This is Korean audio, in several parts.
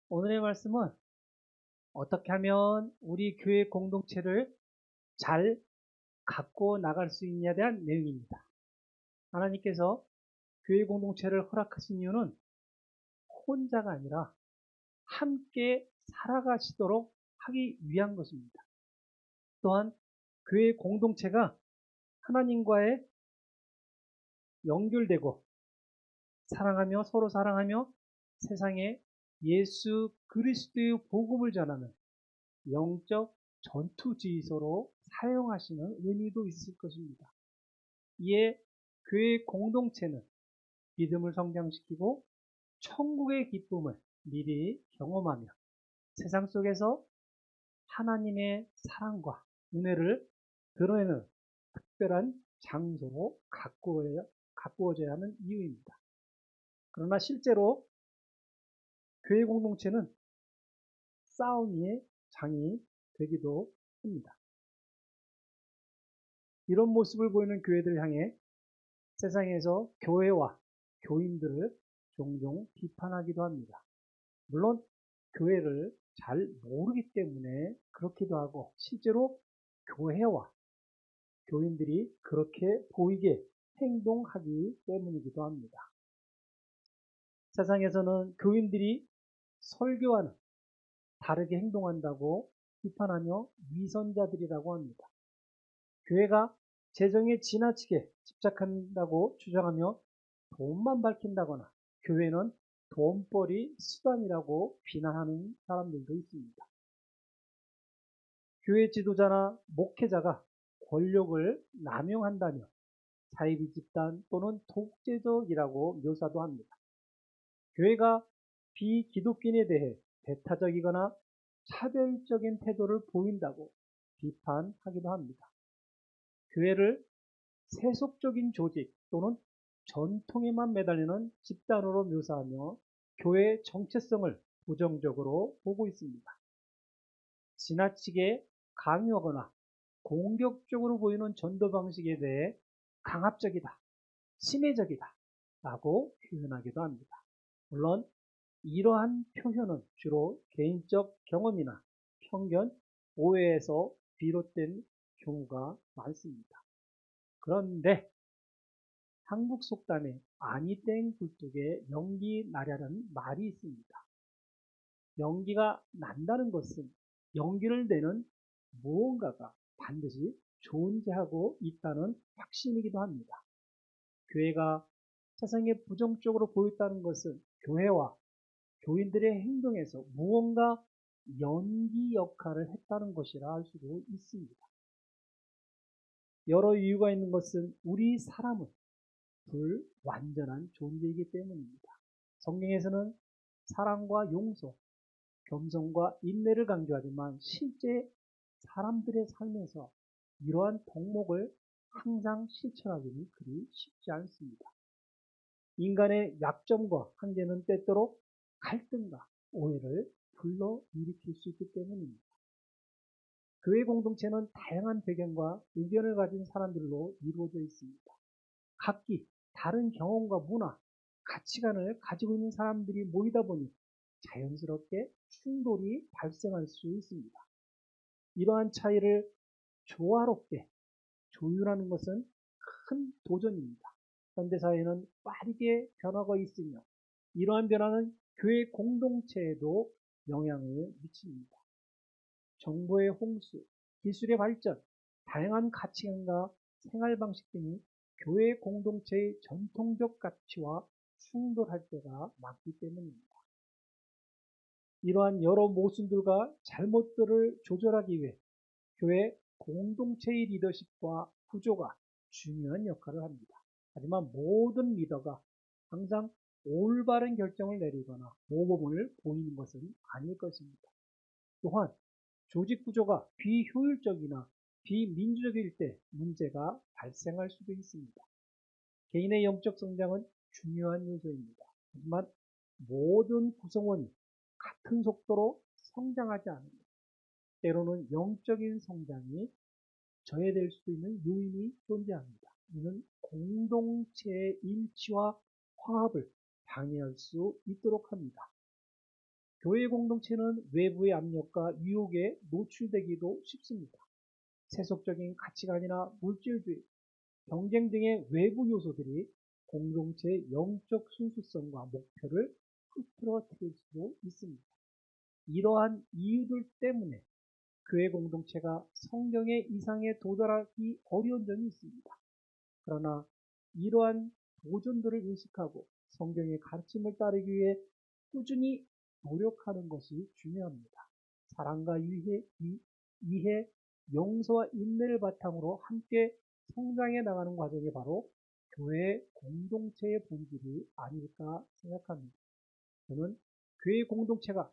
오늘의 말씀은 어떻게 하면 우리 교회 공동체를 잘 갖고 나갈 수 있냐에 대한 내용입니다. 하나님께서 교회 공동체를 허락하신 이유는 혼자가 아니라 함께 살아가시도록 하기 위한 것입니다. 또한 교회 공동체가 하나님과의 연결되고 사랑하며 서로 사랑하며 세상에 예수 그리스도의 복음을 전하는 영적 전투지휘소로 사용하시는 의미도 있을 것입니다. 이에 교회 공동체는 믿음을 성장시키고 천국의 기쁨을 미리 경험하며 세상 속에서 하나님의 사랑과 은혜를 드러내는 특별한 장소로 가꾸어져야 하는 이유입니다. 그러나 실제로 교회 공동체는 싸움의 장이 되기도 합니다. 이런 모습을 보이는 교회들을 향해 세상에서 교회와 교인들을 종종 비판하기도 합니다. 물론 교회를 잘 모르기 때문에 그렇기도 하고 실제로 교회와 교인들이 그렇게 보이게 행동하기 때문이기도 합니다. 세상에서는 교인들이 설교와는 다르게 행동한다고 비판하며 위선자들이라고 합니다. 교회가 재정에 지나치게 집착한다고 주장하며 돈만 밝힌다거나 교회는 돈벌이 수단이라고 비난하는 사람들도 있습니다. 교회 지도자나 목회자가 권력을 남용한다며 사이비 집단 또는 독재적이라고 묘사도 합니다. 교회가 비기독교인에 대해 배타적이거나 차별적인 태도를 보인다고 비판하기도 합니다. 교회를 세속적인 조직 또는 전통에만 매달리는 집단으로 묘사하며 교회의 정체성을 부정적으로 보고 있습니다. 지나치게 강요하거나 공격적으로 보이는 전도 방식에 대해 강압적이다, 침해적이다 라고 표현하기도 합니다. 물론 이러한 표현은 주로 개인적 경험이나 편견, 오해에서 비롯된 경우가 많습니다. 그런데 한국 속담에 아니땡 굴뚝에 연기 나랴라는 말이 있습니다. 연기가 난다는 것은 연기를 내는 무언가가 반드시 존재하고 있다는 확신이기도 합니다. 교회가 세상에 부정적으로 보였다는 것은 교회와 교인들의 행동에서 무언가 연기 역할을 했다는 것이라 할 수도 있습니다. 여러 이유가 있는 것은 우리 사람은 불완전한 존재이기 때문입니다. 성경에서는 사랑과 용서, 겸손과 인내를 강조하지만 실제 사람들의 삶에서 이러한 덕목을 항상 실천하기는 그리 쉽지 않습니다. 인간의 약점과 한계는 때때로 갈등과 오해를 불러일으킬 수 있기 때문입니다. 교회 공동체는 다양한 배경과 의견을 가진 사람들로 이루어져 있습니다. 각기 다른 경험과 문화, 가치관을 가지고 있는 사람들이 모이다 보니 자연스럽게 충돌이 발생할 수 있습니다. 이러한 차이를 조화롭게 조율하는 것은 큰 도전입니다. 현대사회는 빠르게 변화가 있으며 이러한 변화는 교회 공동체에도 영향을 미칩니다. 정보의 홍수, 기술의 발전, 다양한 가치관과 생활 방식 등이 교회 공동체의 전통적 가치와 충돌할 때가 많기 때문입니다. 이러한 여러 모순들과 잘못들을 조절하기 위해 교회 공동체의 리더십과 구조가 중요한 역할을 합니다. 하지만 모든 리더가 항상 올바른 결정을 내리거나 모범을 보이는 것은 아닐 것입니다. 또한 조직 구조가 비효율적이나 비민주적일 때 문제가 발생할 수도 있습니다. 개인의 영적 성장은 중요한 요소입니다. 하지만 모든 구성원이 같은 속도로 성장하지 않습니다. 때로는 영적인 성장이 저해될 수 있는 요인이 존재합니다. 이는 공동체의 일치와 화합을 방해할 수 있도록 합니다. 교회 공동체는 외부의 압력과 유혹에 노출되기도 쉽습니다. 세속적인 가치관이나 물질주의, 경쟁 등의 외부 요소들이 공동체의 영적 순수성과 목표를 흐트러뜨릴 수도 있습니다. 이러한 이유들 때문에 교회 공동체가 성경의 이상에 도달하기 어려운 점이 있습니다. 그러나 이러한 도전들을 인식하고 성경의 가르침을 따르기 위해 꾸준히 노력하는 것이 중요합니다. 사랑과 이해, 용서와 인내를 바탕으로 함께 성장해 나가는 과정이 바로 교회 공동체의 본질이 아닐까 생각합니다. 저는 교회 공동체가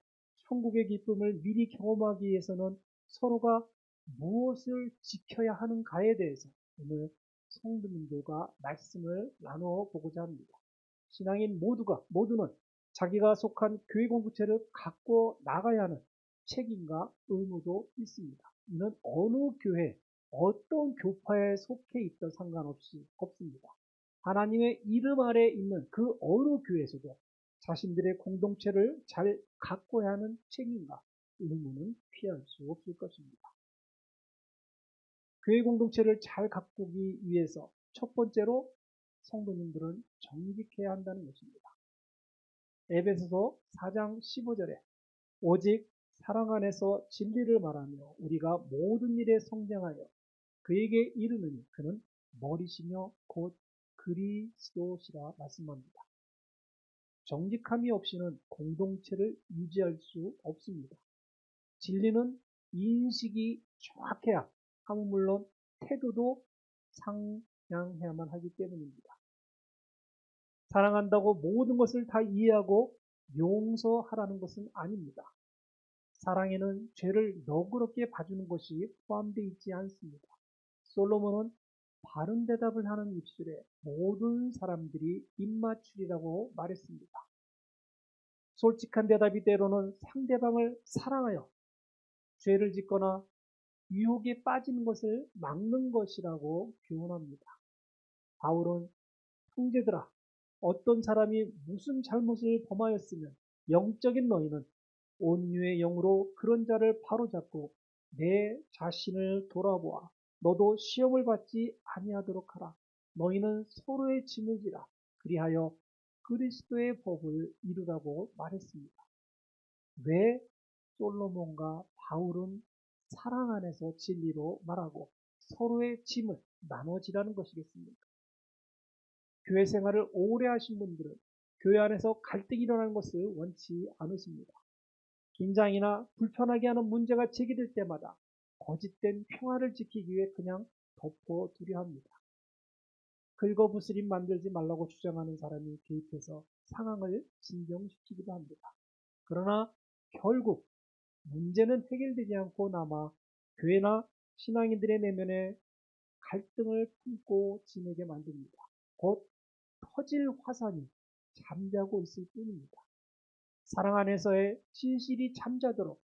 천국의 기쁨을 미리 경험하기 위해서는 서로가 무엇을 지켜야 하는가에 대해서 오늘 성도님들과 말씀을 나누어 보고자 합니다. 신앙인 모두는 자기가 속한 교회 공동체를 갖고 나가야 하는 책임과 의무도 있습니다. 이는 어느 교회, 어떤 교파에 속해 있던 상관없이 없습니다. 하나님의 이름 아래 있는 그 어느 교회에서도 자신들의 공동체를 잘 가꿔야 하는 책임과 의무는 피할 수 없을 것입니다. 교회 공동체를 잘 가꾸기 위해서 첫 번째로 성도님들은 정직해야 한다는 것입니다. 에베소서 4장 15절에 오직 사랑 안에서 진리를 말하며 우리가 모든 일에 성장하여 그에게 이르느니 그는 머리시며 곧 그리스도시라 말씀합니다. 정직함이 없이는 공동체를 유지할 수 없습니다. 진리는 인식이 정확해야 하면 물론 태도도 상냥해야만 하기 때문입니다. 사랑한다고 모든 것을 다 이해하고 용서하라는 것은 아닙니다. 사랑에는 죄를 너그럽게 봐주는 것이 포함되어 있지 않습니다. 솔로몬은 바른 대답을 하는 입술에 모든 사람들이 입맞추리라고 말했습니다. 솔직한 대답이 때로는 상대방을 사랑하여 죄를 짓거나 유혹에 빠지는 것을 막는 것이라고 교훈합니다. 바울은 형제들아, 어떤 사람이 무슨 잘못을 범하였으면 영적인 너희는 온유의 영으로 그런 자를 바로잡고 내 자신을 돌아보아 너도 시험을 받지 아니하도록 하라. 너희는 서로의 짐을 지라. 그리하여 그리스도의 법을 이루라고 말했습니다. 왜 솔로몬과 바울은 사랑 안에서 진리로 말하고 서로의 짐을 나눠지라는 것이겠습니까? 교회 생활을 오래 하신 분들은 교회 안에서 갈등이 일어나는 것을 원치 않으십니다. 긴장이나 불편하게 하는 문제가 제기될 때마다 거짓된 평화를 지키기 위해 그냥 덮어두려 합니다. 긁어부스림 만들지 말라고 주장하는 사람이 개입해서 상황을 진정시키기도 합니다. 그러나 결국 문제는 해결되지 않고 남아 교회나 신앙인들의 내면에 갈등을 품고 지내게 만듭니다. 곧 터질 화산이 잠자고 있을 뿐입니다. 사랑 안에서의 진실이 잠자도록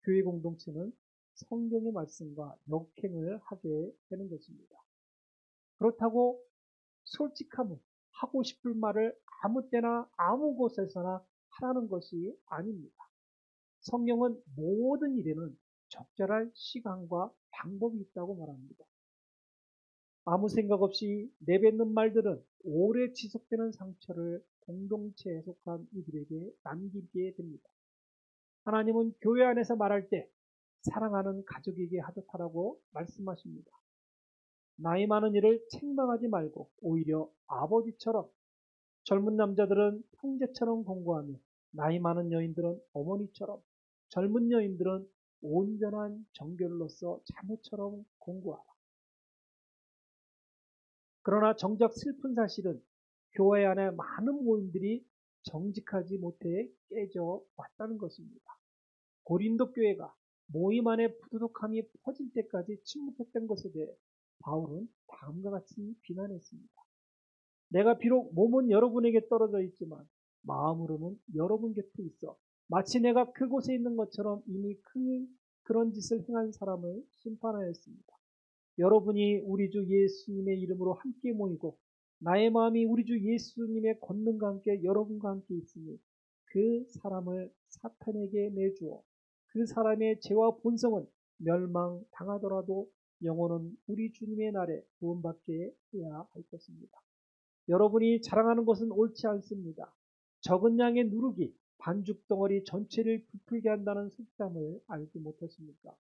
교회 공동체는 성경의 말씀과 역행을 하게 되는 것입니다. 그렇다고 솔직함은 하고 싶을 말을 아무 때나 아무 곳에서나 하라는 것이 아닙니다. 성경은 모든 일에는 적절한 시간과 방법이 있다고 말합니다. 아무 생각 없이 내뱉는 말들은 오래 지속되는 상처를 공동체에 속한 이들에게 남기게 됩니다. 하나님은 교회 안에서 말할 때 사랑하는 가족에게 하듯 하라고 말씀하십니다. 나이 많은 이를 책망하지 말고 오히려 아버지처럼, 젊은 남자들은 형제처럼 공고하며 나이 많은 여인들은 어머니처럼, 젊은 여인들은 온전한 정결로서 자매처럼 공고하라. 그러나 정작 슬픈 사실은 교회 안에 많은 모임들이 정직하지 못해 깨져 왔다는 것입니다. 고린도 교회가 모임 안에 부도덕함이 퍼질 때까지 침묵했던 것에 대해 바울은 다음과 같이 비난했습니다. 내가 비록 몸은 여러분에게 떨어져 있지만 마음으로는 여러분 곁에 있어 마치 내가 그곳에 있는 것처럼 이미 그런 짓을 행한 사람을 심판하였습니다. 여러분이 우리 주 예수님의 이름으로 함께 모이고 나의 마음이 우리 주 예수님의 권능과 함께 여러분과 함께 있으니 그 사람을 사탄에게 내주어 그 사람의 죄와 본성은 멸망당하더라도 영혼은 우리 주님의 날에 구원받게 해야 할 것입니다. 여러분이 자랑하는 것은 옳지 않습니다. 적은 양의 누룩이 반죽 덩어리 전체를 부풀게 한다는 속담을 알지 못하십니까?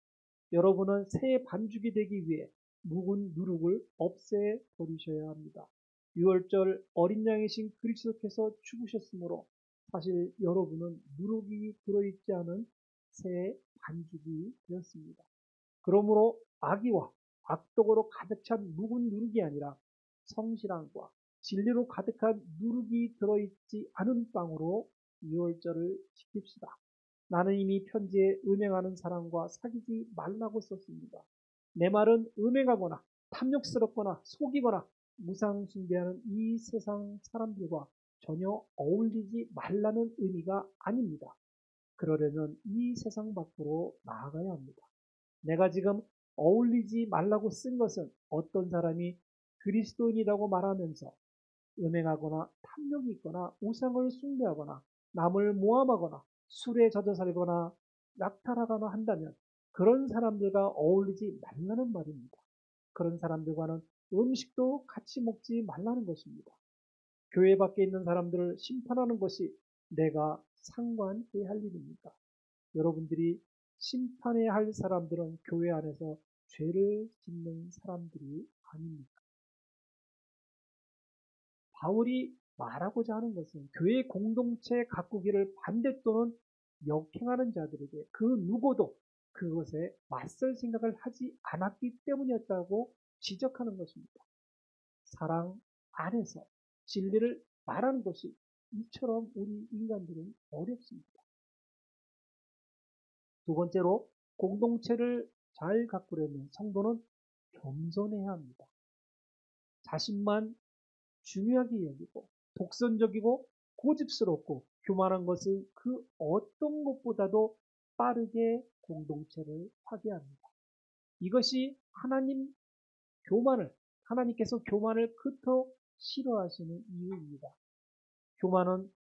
여러분은 새 반죽이 되기 위해 묵은 누룩을 없애버리셔야 합니다. 유월절 어린 양이신 그리스도께서 죽으셨으므로 사실 여러분은 누룩이 들어있지 않은 새 반죽이 되었습니다. 그러므로 악의와 악독으로 가득 찬 묵은 누룩이 아니라 성실함과 진리로 가득한 누룩이 들어있지 않은 빵으로 유월절을 지킵시다. 나는 이미 편지에 음행하는 사람과 사귀지 말라고 썼습니다. 내 말은 음행하거나 탐욕스럽거나 속이거나 무상숭배하는 이 세상 사람들과 전혀 어울리지 말라는 의미가 아닙니다. 그러려면 이 세상 밖으로 나아가야 합니다. 내가 지금 어울리지 말라고 쓴 것은 어떤 사람이 그리스도인이라고 말하면서 음행하거나 탐욕이 있거나 우상을 숭배하거나 남을 모함하거나 술에 젖어 살거나 약탈하거나 한다면 그런 사람들과 어울리지 말라는 말입니다. 그런 사람들과는 음식도 같이 먹지 말라는 것입니다. 교회 밖에 있는 사람들을 심판하는 것이 내가 상관해야 할 일입니까? 여러분들이 심판해야 할 사람들은 교회 안에서 죄를 짓는 사람들이 아닙니다. 바울이 말하고자 하는 것은 교회 공동체 가꾸기를 반대 또는 역행하는 자들에게 그 누구도 그것에 맞설 생각을 하지 않았기 때문이었다고 지적하는 것입니다. 사랑 안에서 진리를 말하는 것이 이처럼 우리 인간들은 어렵습니다. 두 번째로 공동체를 잘 가꾸려면 성도는 겸손해야 합니다. 자신만 중요하게 여기고 독선적이고 고집스럽고 교만한 것은 그 어떤 것보다도 빠르게 공동체를 파괴합니다. 이것이 하나님께서 교만을 그토록 싫어하시는 이유입니다. 교만은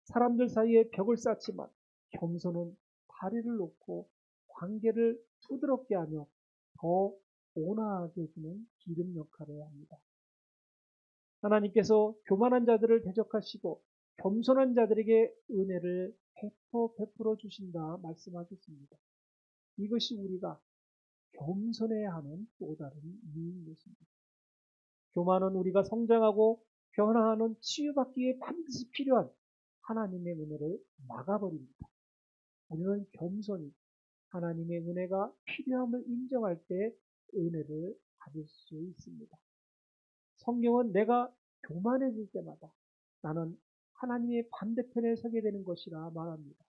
사람들 사이에 벽을 쌓지만 겸손은 다리를 놓고 관계를 부드럽게 하며 더 온화하게 해주는 기름 역할을 합니다. 하나님께서 교만한 자들을 대적하시고 겸손한 자들에게 은혜를 베풀어 주신다 말씀하셨습니다. 이것이 우리가 겸손해야 하는 또 다른 이유인 것입니다. 교만은 우리가 성장하고 변화하는 치유받기에 반드시 필요한 하나님의 은혜를 막아버립니다. 우리는 겸손히 하나님의 은혜가 필요함을 인정할 때 은혜를 받을 수 있습니다. 성경은 내가 교만해질 때마다 나는 하나님의 반대편에 서게 되는 것이라 말합니다.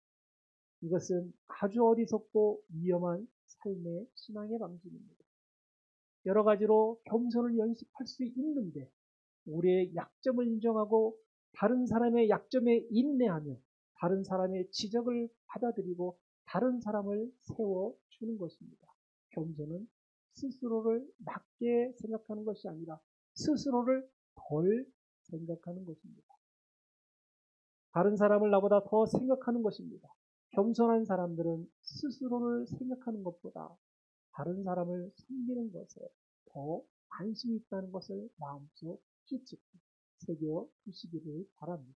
이것은 아주 어리석고 위험한 삶의 신앙의 방식입니다. 여러 가지로 겸손을 연습할 수 있는데 우리의 약점을 인정하고 다른 사람의 약점에 인내하며 다른 사람의 지적을 받아들이고 다른 사람을 세워주는 것입니다. 겸손은 스스로를 낮게 생각하는 것이 아니라 스스로를 덜 생각하는 것입니다. 다른 사람을 나보다 더 생각하는 것입니다. 겸손한 사람들은 스스로를 생각하는 것보다 다른 사람을 섬기는 것에 더 관심이 있다는 것을 마음속 깊이 새겨 두시기를 바랍니다.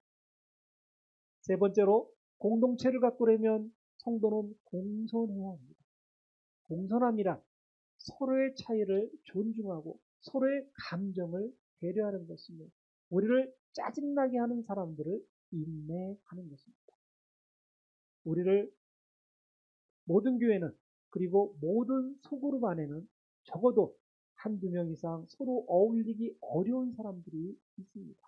세 번째로 공동체를 가꾸려면 성도는 공손해야 합니다. 공손함이란 서로의 차이를 존중하고 서로의 감정을 배려하는 것이며 우리를 짜증나게 하는 사람들을 인내하는 것입니다. 우리를 모든 교회는 그리고 모든 소그룹 안에는 적어도 한두 명 이상 서로 어울리기 어려운 사람들이 있습니다.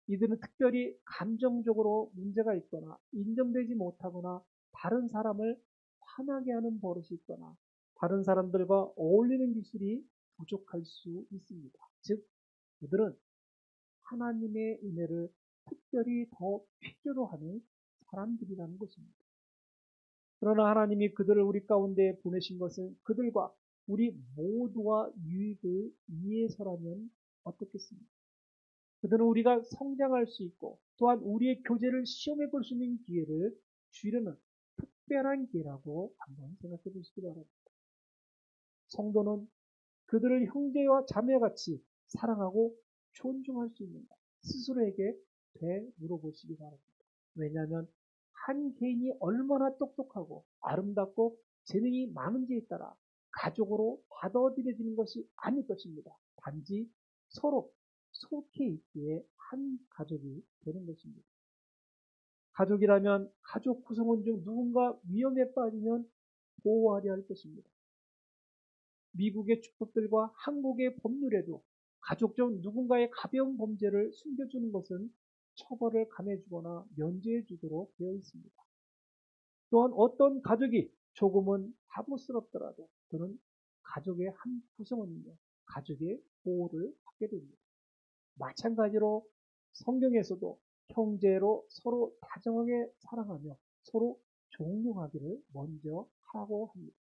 이들은 특별히 감정적으로 문제가 있거나 인정되지 못하거나 다른 사람을 화나게 하는 버릇이 있거나 다른 사람들과 어울리는 기술이 부족할 수 있습니다. 즉, 그들은 하나님의 은혜를 특별히 더 필요로 하는 사람들이라는 것입니다. 그러나 하나님이 그들을 우리 가운데 보내신 것은 그들과 우리 모두와 유익을 위해서라면 어떻겠습니까? 그들은 우리가 성장할 수 있고 또한 우리의 교제를 시험해 볼 수 있는 기회를 주려는 특별한 기회라고 한번 생각해 보시기 바랍니다. 성도는 그들을 형제와 자매같이 사랑하고 존중할 수 있는가 스스로에게 되물어보시기 바랍니다. 왜냐하면 한 개인이 얼마나 똑똑하고 아름답고 재능이 많은지에 따라 가족으로 받아들여지는 것이 아닐 것입니다. 단지 서로 속해 있기에 한 가족이 되는 것입니다. 가족이라면 가족 구성원 중 누군가 위험에 빠지면 보호하려 할 것입니다. 미국의 축복들과 한국의 법률에도 가족 중 누군가의 가벼운 범죄를 숨겨주는 것은 처벌을 감해주거나 면제해 주도록 되어 있습니다. 또한 어떤 가족이 조금은 바보스럽더라도 그는 가족의 한 구성원이며 가족의 보호를 받게 됩니다. 마찬가지로 성경에서도 형제로 서로 다정하게 사랑하며 서로 존중하기를 먼저 하라고 합니다.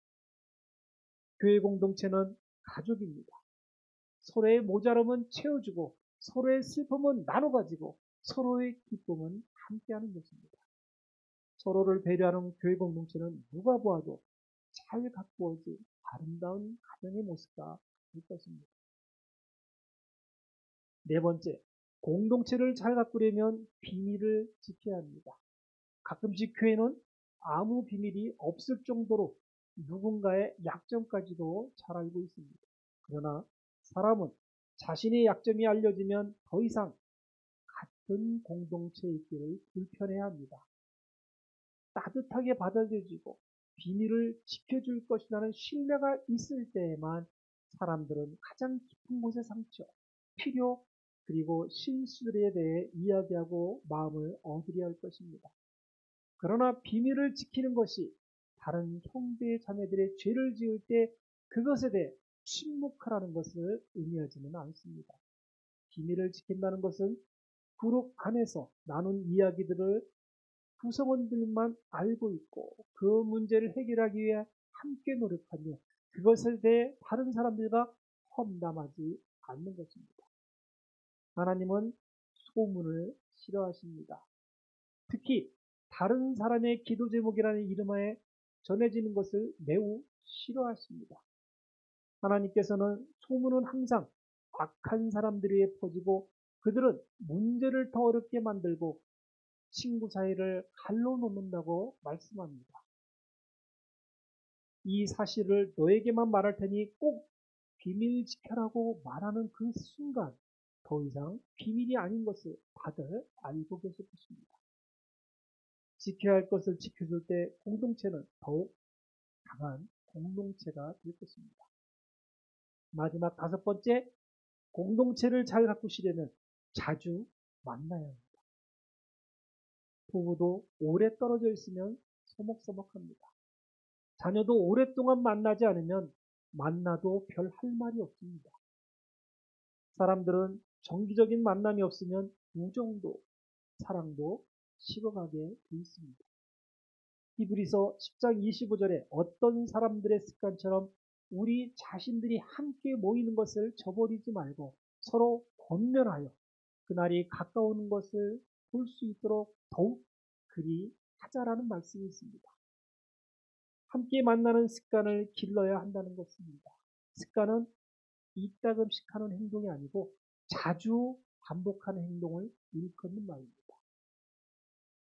교회 공동체는 가족입니다. 서로의 모자람은 채워주고 서로의 슬픔은 나눠가지고 서로의 기쁨은 함께하는 것입니다. 서로를 배려하는 교회 공동체는 누가 보아도 잘 가꾸어진 아름다운 가정의 모습과 될 것입니다. 네 번째, 공동체를 잘 가꾸려면 비밀을 지켜야 합니다. 가끔씩 교회는 아무 비밀이 없을 정도로 누군가의 약점까지도 잘 알고 있습니다. 그러나 사람은 자신의 약점이 알려지면 더 이상 같은 공동체에 있기를 불편해합니다. 따뜻하게 받아들여지고 비밀을 지켜줄 것이라는 신뢰가 있을 때에만 사람들은 가장 깊은 곳의 상처, 필요, 그리고 실수들에 대해 이야기하고 마음을 얻으려 할 것입니다. 그러나 비밀을 지키는 것이 다른 형제 자매들의 죄를 지을 때 그것에 대해 침묵하라는 것을 의미하지는 않습니다. 비밀을 지킨다는 것은 그룹 안에서 나눈 이야기들을 구성원들만 알고 있고 그 문제를 해결하기 위해 함께 노력하며 그것에 대해 다른 사람들과 험담하지 않는 것입니다. 하나님은 소문을 싫어하십니다. 특히 다른 사람의 기도 제목이라는 이름하에 전해지는 것을 매우 싫어하십니다. 하나님께서는 소문은 항상 악한 사람들에게 퍼지고 그들은 문제를 더 어렵게 만들고 친구 사이를 갈라놓는다고 말씀합니다. 이 사실을 너에게만 말할 테니 꼭 비밀 지켜라고 말하는 그 순간 더 이상 비밀이 아닌 것을 다들 알고 계실 것입니다. 지켜야 할 것을 지켜줄 때 공동체는 더욱 강한 공동체가 될 것입니다. 마지막 다섯 번째, 공동체를 잘 가꾸시려면 자주 만나야 합니다. 부부도 오래 떨어져 있으면 서먹서먹합니다. 자녀도 오랫동안 만나지 않으면 만나도 별 할 말이 없습니다. 사람들은 정기적인 만남이 없으면 우정도 사랑도 식어가게 돼 있습니다. 히브리서 10장 25절에 어떤 사람들의 습관처럼 우리 자신들이 함께 모이는 것을 저버리지 말고 서로 권면하여 그날이 가까우는 것을 볼 수 있도록 더욱 그리 하자라는 말씀이 있습니다. 함께 만나는 습관을 길러야 한다는 것입니다. 습관은 이따금씩 하는 행동이 아니고 자주 반복하는 행동을 일컫는 말입니다.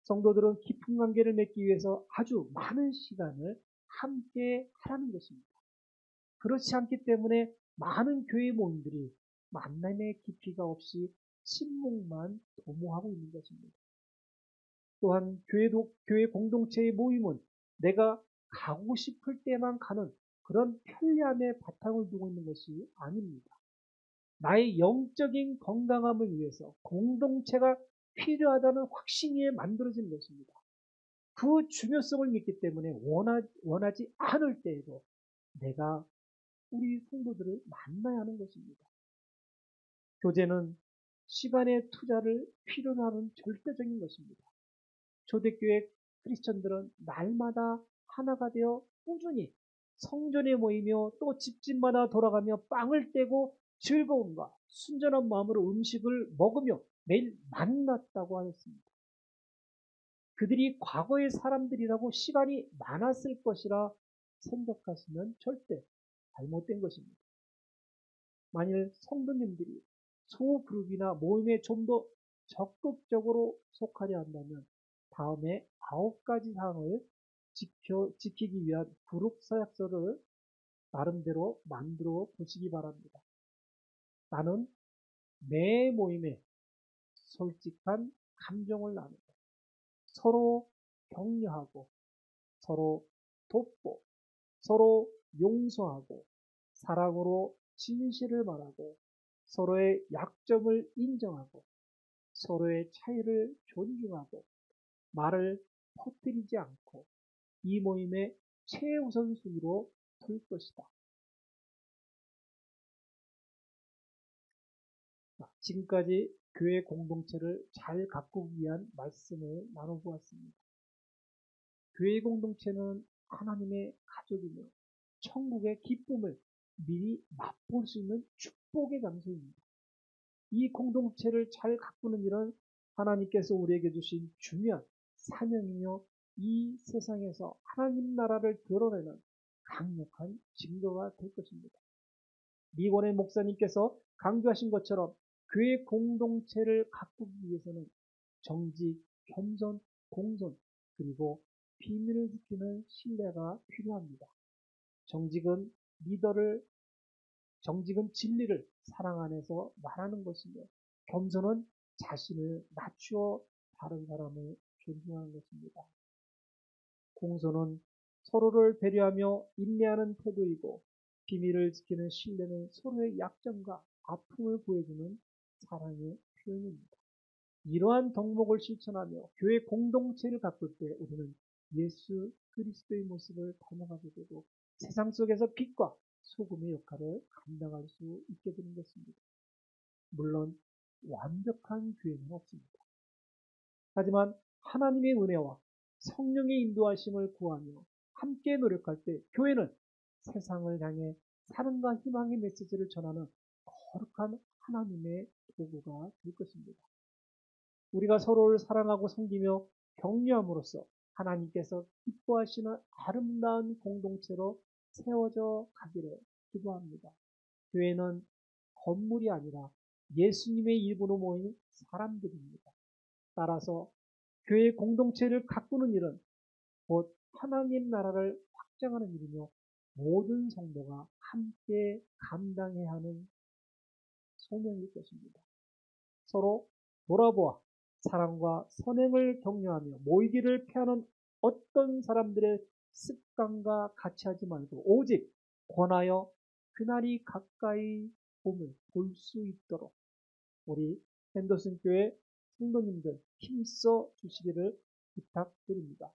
성도들은 깊은 관계를 맺기 위해서 아주 많은 시간을 함께 하라는 것입니다. 그렇지 않기 때문에 많은 교회 모임들이 만남의 깊이가 없이 침묵만 도모하고 있는 것입니다. 또한 교회 공동체의 모임은 내가 가고 싶을 때만 가는 그런 편리함의 바탕을 두고 있는 것이 아닙니다. 나의 영적인 건강함을 위해서 공동체가 필요하다는 확신이 만들어진 것입니다. 그 중요성을 믿기 때문에 원하지 않을 때에도 내가 우리 성도들을 만나야 하는 것입니다. 교제는 시간의 투자를 필요로 하는 절대적인 것입니다. 초대교회 크리스천들은 날마다 하나가 되어 꾸준히 성전에 모이며 또 집집마다 돌아가며 빵을 떼고 즐거움과 순전한 마음으로 음식을 먹으며 매일 만났다고 하였습니다. 그들이 과거의 사람들이라고 시간이 많았을 것이라 생각하시면 절대 잘못된 것입니다. 만일 성도님들이 소그룹이나 모임에 좀 더 적극적으로 속하려 한다면 다음에 9가지 사항을 지키기 위한 그룹 서약서를 나름대로 만들어 보시기 바랍니다. 나는 매 모임에 솔직한 감정을 나누고 서로 격려하고 서로 돕고 서로 용서하고 사랑으로 진실을 말하고 서로의 약점을 인정하고 서로의 차이를 존중하고 말을 퍼뜨리지 않고 이 모임의 최우선순위로 둘 것이다. 지금까지 교회 공동체를 잘 가꾸기 위한 말씀을 나눠보았습니다. 교회 공동체는 하나님의 가족이며 천국의 기쁨을 미리 맛볼 수 있는 축복의 장소입니다. 이 공동체를 잘 가꾸는 일은 하나님께서 우리에게 주신 중요한 사명이며 이 세상에서 하나님 나라를 드러내는 강력한 증거가 될 것입니다. 미권의 목사님께서 강조하신 것처럼 교회 공동체를 가꾸기 위해서는 정직, 겸손, 공손, 그리고 비밀을 지키는 신뢰가 필요합니다. 정직은 진리를 사랑 안에서 말하는 것이며 겸손은 자신을 낮추어 다른 사람을 존중하는 것입니다. 공손은 서로를 배려하며 인내하는 태도이고 비밀을 지키는 신뢰는 서로의 약점과 아픔을 보여주는 사랑의 표현입니다. 이러한 덕목을 실천하며 교회 공동체를 가꿀 때 우리는 예수 그리스도의 모습을 닮아가게 되고 세상 속에서 빛과 소금의 역할을 감당할 수 있게 되는 것입니다. 물론 완벽한 교회는 없습니다. 하지만 하나님의 은혜와 성령의 인도하심을 구하며 함께 노력할 때 교회는 세상을 향해 사랑과 희망의 메시지를 전하는 거룩한 하나님의 도구가 될 것입니다. 우리가 서로를 사랑하고 섬기며 격려함으로써 하나님께서 기뻐하시는 아름다운 공동체로 세워져 가기를 기도합니다. 교회는 건물이 아니라 예수님의 일부로 모인 사람들입니다. 따라서 교회 공동체를 가꾸는 일은 곧 하나님 나라를 확장하는 일이며 모든 성도가 함께 감당해야 하는 소명일 것입니다. 서로 돌아보아 사랑과 선행을 격려하며 모이기를 피하는 어떤 사람들의 습관과 같이 하지 말고 오직 권하여 그날이 가까이 봄을 볼 수 있도록 우리 henderson 교회 성도님들 힘써 주시기를 부탁드립니다.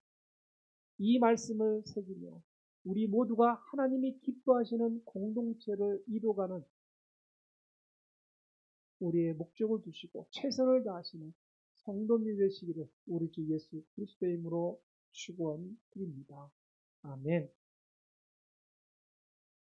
이 말씀을 새기며 우리 모두가 하나님이 기뻐하시는 공동체를 이루어가는 우리의 목적을 두시고 최선을 다하시는 성도님 되시기를 우리 주 예수 그리스도의 이름으로 축원드립니다. 아멘.